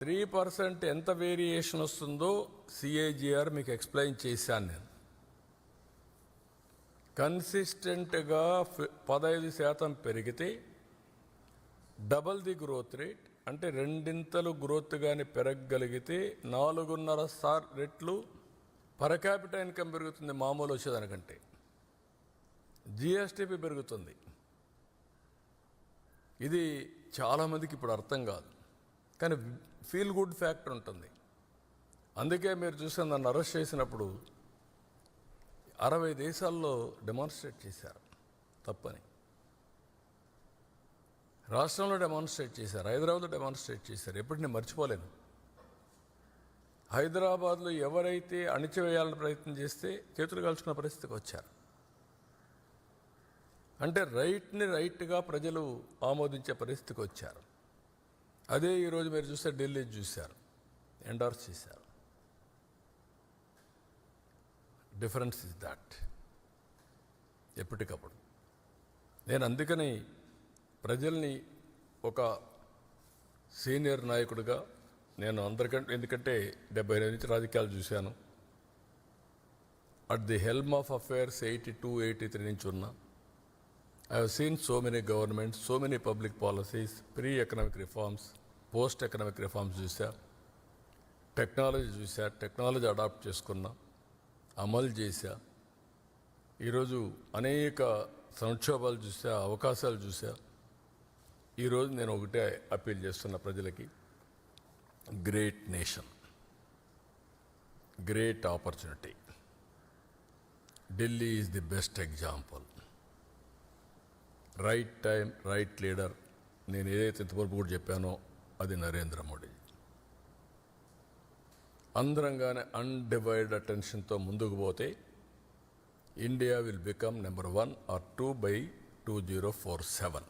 3% ఎంత వేరియేషన్ వస్తుందో CAGR మీకు ఎక్స్ప్లెయిన్ చేశాను నేను. కన్సిస్టెంట్గా 15% పెరిగితే డబల్ ది గ్రోత్ రేట్, అంటే రెండింతలు గ్రోత్ కానీ పెరగగలిగితే 4.5 రెట్లు పర్ క్యాపిటల్ ఇన్కమ్ పెరుగుతుంది. మామూలు వచ్చేదానికంటే GSTP పెరుగుతుంది. ఇది చాలామందికి ఇప్పుడు అర్థం కాదు, కానీ ఫీల్ గుడ్ ఫ్యాక్టర్ ఉంటుంది. అందుకే మీరు చూసిన నన్ను అరెస్ట్ చేసినప్పుడు 60 దేశాల్లో డెమాన్స్ట్రేట్ చేశారు తప్పని. రాష్ట్రంలో డెమాన్స్ట్రేట్ చేశారు, హైదరాబాద్లో డెమాన్స్ట్రేట్ చేశారు. ఎప్పుడు నేను మర్చిపోలేను. హైదరాబాద్లో ఎవరైతే అణిచివేయాలని ప్రయత్నం చేస్తే చేతులు కాల్చుకున్న పరిస్థితికి వచ్చారు. అంటే రైట్ని రైట్గా ప్రజలు ఆమోదించే పరిస్థితికి వచ్చారు. అదే ఈరోజు మీరు చూస్తే ఢిల్లీ చూశారు, ఎండార్స్ చేశారు. Difference is that. ఎప్పటికప్పుడు నేను అందుకని ప్రజల్ని ఒక సీనియర్ నాయకుడిగా నేను అందరికంటే, ఎందుకంటే 75 నుంచి రాజకీయాలు చూశాను. At the helm of affairs 82, 83 నుంచి ఉన్నా. I have seen so many governments, so many public policies, pre-economic reforms, post-economic reforms చూసా, టెక్నాలజీ చూసా, టెక్నాలజీ అడాప్ట్ చేసుకున్నా, అమలు చేశా. ఈరోజు అనేక సంక్షోభాలు చూసా, అవకాశాలు చూసా. ఈరోజు నేను ఒకటే అప్పీల్ చేస్తున్న ప్రజలకి, great nation, great opportunity. Delhi is the best example. Right time, right leader. నేను ఏదైతే ఇంతవరకు కూడా చెప్పానో అది నరేంద్ర మోడీ. అందరంగానే అన్డివైడెడ్ అటెన్షన్తో ముందుకు పోతే India will become number 1 or 2 by 2047.